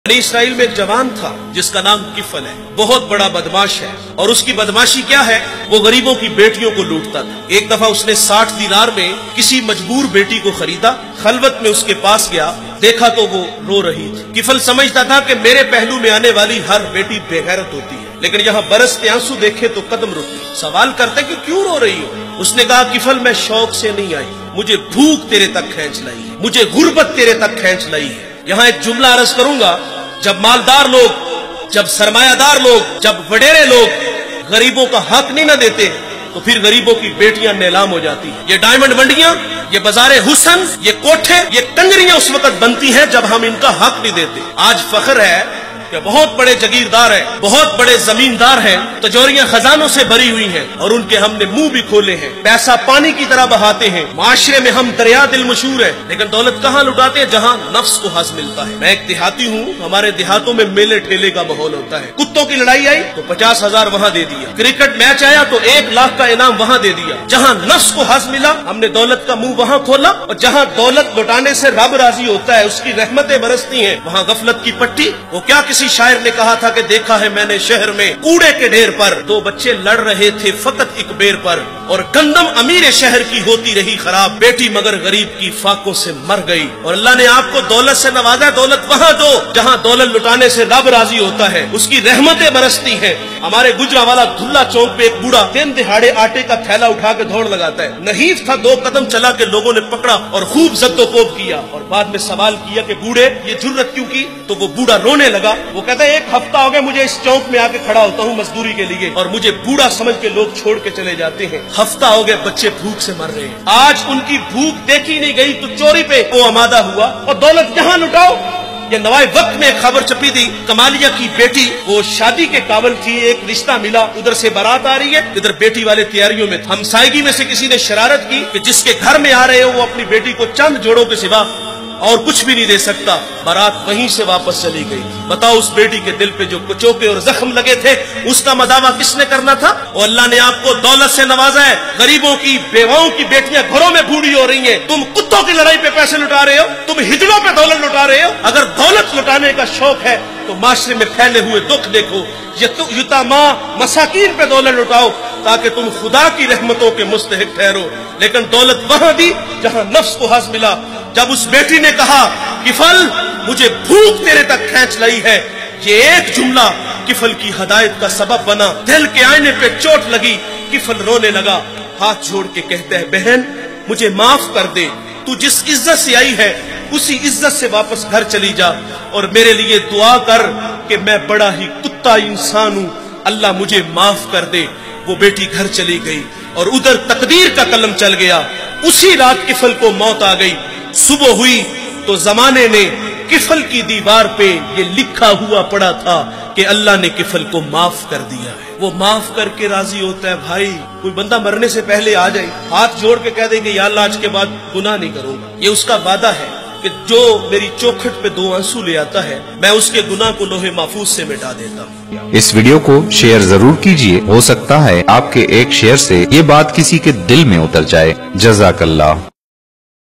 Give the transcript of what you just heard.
बनी इसराइल में एक जवान था जिसका नाम किफल है, बहुत बड़ा बदमाश है। और उसकी बदमाशी क्या है, वो गरीबों की बेटियों को लूटता था। एक दफा उसने 60 दिनार में किसी मजबूर बेटी को खरीदा, खलवत में उसके पास गया, देखा तो वो रो रही थी। किफल समझता था कि मेरे पहलू में आने वाली हर बेटी बेगैरत होती है, लेकिन यहाँ बरसते आंसू देखे तो कदम रुके। सवाल करते कि क्यों रो रही हो? उसने कहा किफल मैं शौक से नहीं आई, मुझे भूख तेरे तक खींच लाई है, मुझे गुर्बत तेरे तक खींच लाई है। यहाँ एक जुमला अर्ज करूंगा, जब मालदार लोग, जब सरमायादार लोग, जब वडेरे लोग गरीबों का हक नहीं न देते तो फिर गरीबों की बेटियां नीलाम हो जाती हैं। ये डायमंड मंडियां, ये बाजारे हुसन, ये कोठे, ये कंजरियां उस वक्त बनती हैं जब हम इनका हक नहीं देते। आज फख्र है कि बहुत बड़े जगीरदार हैं, बहुत बड़े जमींदार हैं, तिजोरियां खजानों से भरी हुई हैं और उनके हमने मुंह भी खोले हैं, पैसा पानी की तरह बहाते हैं। माशरे में हम दरिया दिल मशहूर है, लेकिन दौलत कहाँ लुटाते हैं? जहाँ नफ्स को हज मिलता है। मैं एक देहाती हूँ, हमारे देहातों में मेले ठेले का माहौल होता है। कुत्तों की लड़ाई आई तो 50,000 वहाँ दे दिया, क्रिकेट मैच आया तो 1 लाख का इनाम वहाँ दे दिया। जहाँ नफ्स को हज मिला हमने दौलत का मुंह वहाँ खोला, और जहाँ दौलत लुटाने से रब राजी होता है, उसकी रहमतें बरसती हैं, वहाँ गफलत की पट्टी। वो क्या किसी शायर ने कहा था कि देखा है मैंने शहर में कूड़े के ढेर पर 2 बच्चे लड़ रहे थे फकत एक बेर पर, और गंदम अमीर शहर की होती रही खराब, बेटी मगर गरीब की फाकों से मर गई। और अल्लाह ने आपको दौलत से नवाजा, दौलत वहाँ दो जहाँ दौलत लुटाने से रब राजी होता है, उसकी रहमतें बरसती हैं। हमारे गुजरावाला धुल्ला चौक पे एक बूढ़ा दिन दिहाड़े आटे का थैला उठा के दौड़ लगाता है। नहीफ था, 2 कदम चला के लोगों ने पकड़ा और खूब जद्दोकोब किया, और बाद में सवाल किया कि बूढ़े ये जुर्रत क्यों की? तो वो बूढ़ा रोने लगा। वो कहता है 1 हफ्ता हो गया मुझे इस चौक में आके खड़ा होता हूँ मजदूरी के लिए, और मुझे बूढ़ा समझ के लोग छोड़ के चले जाते हैं। हफ्ता हो गया बच्चे भूख से मर रहे हैं। आज उनकी भूख देखी नहीं गई तो चोरी पे वो आमादा हुआ, और दौलत जहाँ लुटाओ। ये नवाए वक्त में एक खबर छपी थी, कमालिया की बेटी वो शादी के काबिल थी, एक रिश्ता मिला, उधर से बारात आ रही है, इधर बेटी वाले तैयारियों में। हमसायगी में से किसी ने शरारत की कि जिसके घर में आ रहे हो वो अपनी बेटी को चंद जोड़ों के सिवा और कुछ भी नहीं दे सकता। बारात वहीं से वापस चली गई। बताओ उस बेटी के दिल पे जो कुचोके और जख्म लगे थे, उसका मदावा किसने करना था? और अल्लाह ने आपको दौलत से नवाजा है। गरीबों की बेवाओं की बेटियां घरों में बूढ़ी हो रही हैं, तुम कुत्तों की लड़ाई पे पैसे लुटा रहे हो, तुम हिजड़ों पे दौलत लुटा रहे हो। अगर दौलत लुटाने का शौक है तो माशरे में फैले हुए दुख देखो, यतामा मसाकीन पे दौलत लुटाओ ताकि तुम खुदा की रहमतों के मुस्तहिक ठहरो। लेकिन दौलत वहां दी जहां नफ्स को हज मिला। जब उस बेटी ने कहा किफल मुझे भूख तेरे तक खींच लाई है, ये एक जुमला किफल की हदायत का सबब बना। दिल के आईने पे चोट लगी, किफल रोने लगा, हाथ जोड़ के कहता है बहन मुझे माफ कर दे, तू जिस इज्जत से आई है उसी इज्जत से वापस घर चली जा, और मेरे लिए दुआ कर कि मैं बड़ा ही कुत्ता इंसान हूं, अल्लाह मुझे माफ कर दे। वो बेटी घर चली गई और उधर तकदीर का कलम चल गया। उसी रात किफल को मौत आ गई। सुबह हुई तो जमाने ने किफल की दीवार पे ये लिखा हुआ पड़ा था कि अल्लाह ने किफल को माफ कर दिया है। वो माफ करके राजी होता है। भाई कोई बंदा मरने से पहले आ जाए, हाथ जोड़ के कह दे कि या अल्लाह आज के बाद गुनाह नहीं करूंगा, ये उसका वादा है कि जो मेरी चौखट पे 2 आंसू ले आता है मैं उसके गुनाह को लोहे महफूज से मिटा देता हूँ। इस वीडियो को शेयर जरूर कीजिए, हो सकता है आपके एक शेयर से ये बात किसी के दिल में उतर जाए। जज़ाकल्लाह।